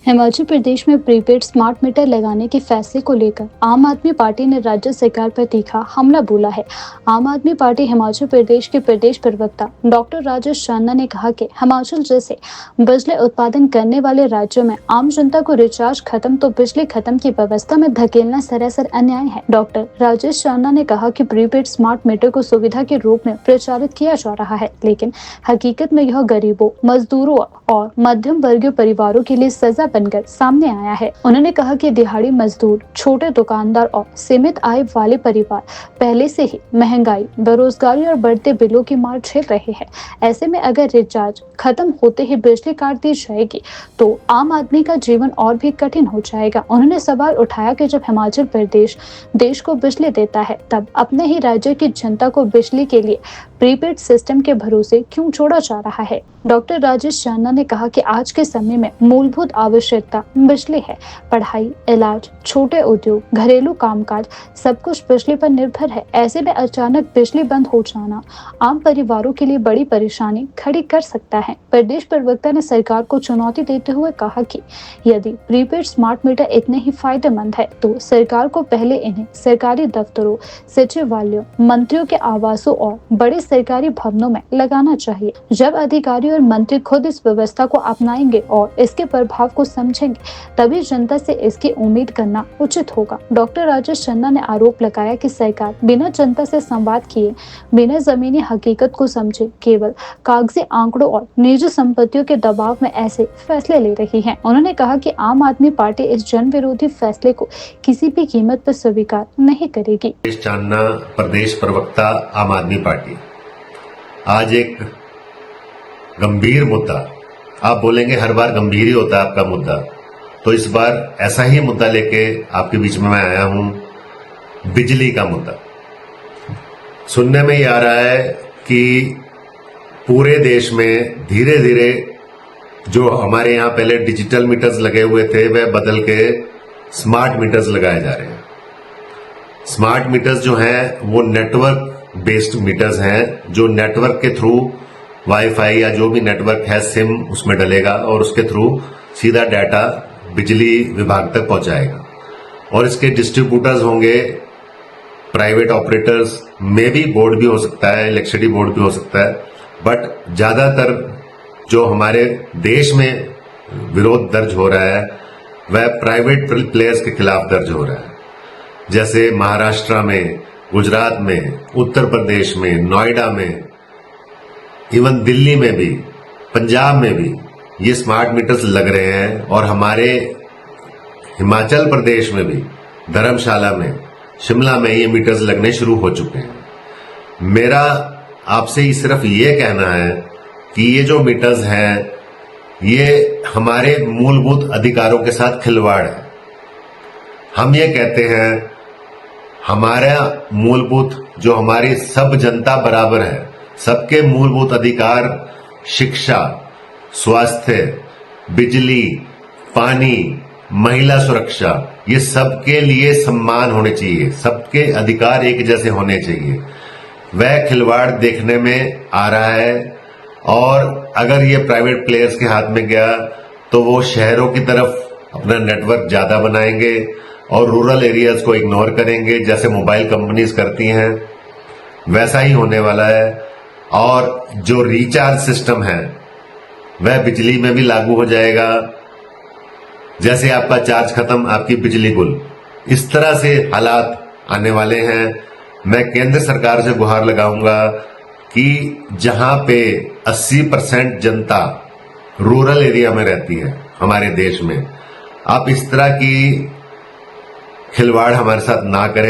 हिमाचल प्रदेश में prepaid smart meter लगाने के फैसले को लेकर आम आदमी पार्टी ने राज्य सरकार पर तीखा हमला बोला है। आम आदमी पार्टी हिमाचल प्रदेश के प्रदेश प्रवक्ता डॉक्टर राजेश चांदा ने कहा कि हिमाचल जैसे बिजली उत्पादन करने वाले राज्यों में आम जनता को रिचार्ज खत्म तो बिजली खत्म की व्यवस्था में धकेलना सरासर अन्याय है। डॉक्टर राजेश चांदा ने कहा कि प्रीपेड स्मार्ट मीटर को सुविधा के रूप में प्रचारित किया जा रहा है, लेकिन हकीकत में यह गरीबों, मजदूरों और मध्यम वर्गीय परिवारों के लिए सजा बनकर सामने आया है। उन्होंने कहा कि दिहाड़ी मजदूर, छोटे दुकानदार और सीमित आय वाले परिवार पहले से ही महंगाई, बेरोजगारी और बढ़ते बिलों की मार झेल रहे हैं। ऐसे में अगर रिचार्ज खत्म होते ही बिजली काट दी जाएगी तो आम आदमी का जीवन और भी कठिन हो जाएगा। उन्होंने सवाल उठाया कि जब हिमाचल प्रदेश देश को बिजली देता है तब अपने ही राज्य की जनता को बिजली के लिए प्रीपेड सिस्टम के भरोसे क्यों छोड़ा जा रहा है। डॉक्टर राजेश चांदा ने कहा कि आज के समय में मूलभूत आवश्यकता बिजली है। पढ़ाई, इलाज, छोटे उद्योग, घरेलू कामकाज सब कुछ बिजली पर निर्भर है। ऐसे में अचानक बिजली बंद हो जाना आम परिवारों के लिए बड़ी परेशानी खड़ी कर सकता है। प्रदेश प्रवक्ता ने सरकार को चुनौती देते हुए कहा कि यदि प्रीपेड स्मार्ट मीटर इतने ही फायदेमंद है तो सरकार को पहले इन्हें सरकारी दफ्तरों, सचिवालयों, मंत्रियों के आवासों और बड़े सरकारी भवनों में लगाना चाहिए। जब अधिकारी और मंत्री खुद इस व्यवस्था को अपनाएंगे और इसके प्रभाव को समझेंगे तभी जनता से इसकी उम्मीद करना उचित होगा। डॉक्टर राजेश चांदा ने आरोप लगाया कि सरकार बिना जनता से संवाद किए, बिना जमीनी हकीकत को समझे, केवल कागजी आंकड़ों और निजी संपत्तियों के दबाव में ऐसे फैसले ले रही है। उन्होंने कहा कि आम आदमी पार्टी इस जन विरोधी फैसले को किसी भी कीमत पर स्वीकार नहीं करेगी। चांदा, प्रदेश प्रवक्ता, आम आदमी पार्टी। आज एक गंभीर मुद्दा, आप बोलेंगे हर बार गंभीर ही होता है आपका मुद्दा, तो इस बार ऐसा ही मुद्दा लेके आपके बीच में मैं आया हूं, बिजली का मुद्दा। सुनने में ये आ रहा है कि पूरे देश में धीरे धीरे जो हमारे यहाँ पहले डिजिटल मीटर्स लगे हुए थे वह बदल के स्मार्ट मीटर्स लगाए जा रहे हैं। स्मार्ट मीटर्स जो हैं वो नेटवर्क बेस्ड मीटर्स हैं, जो नेटवर्क के थ्रू वाईफाई या जो भी नेटवर्क है सिम उसमें डलेगा और उसके थ्रू सीधा डाटा बिजली विभाग तक पहुंचाएगा। और इसके डिस्ट्रीब्यूटर्स होंगे, प्राइवेट ऑपरेटर्स में भी बोर्ड भी हो सकता है, इलेक्ट्रिसिटी बोर्ड भी हो सकता है, बट ज्यादातर जो हमारे देश में विरोध दर्ज हो रहा है वह प्राइवेट प्लेयर्स के खिलाफ दर्ज हो रहा है। जैसे महाराष्ट्र में, गुजरात में, उत्तर प्रदेश में, नोएडा में, इवन दिल्ली में भी, पंजाब में भी ये स्मार्ट मीटर्स लग रहे हैं। और हमारे हिमाचल प्रदेश में भी धर्मशाला में, शिमला में ये मीटर्स लगने शुरू हो चुके हैं। मेरा आपसे सिर्फ ये कहना है कि ये जो मीटर्स हैं ये हमारे मूलभूत अधिकारों के साथ खिलवाड़ है। हम ये कहते हैं हमारा मूलभूत जो हमारी सब जनता बराबर है, सबके मूलभूत अधिकार शिक्षा, स्वास्थ्य, बिजली, पानी, महिला सुरक्षा, ये सबके लिए सम्मान होने चाहिए, सबके अधिकार एक जैसे होने चाहिए। वह खिलवाड़ देखने में आ रहा है और अगर ये प्राइवेट प्लेयर्स के हाथ में गया तो वो शहरों की तरफ अपना नेटवर्क ज्यादा बनाएंगे और रूरल एरियाज को इग्नोर करेंगे, जैसे मोबाइल कंपनीज करती हैं वैसा ही होने वाला है। और जो रिचार्ज सिस्टम है वह बिजली में भी लागू हो जाएगा। जैसे आपका चार्ज खत्म, आपकी बिजली गुल, इस तरह से हालात आने वाले हैं। मैं केंद्र सरकार से गुहार लगाऊंगा कि जहां पे 80% जनता रूरल एरिया में रहती है हमारे देश में, आप इस तरह की खिलवाड़ हमारे साथ ना करें।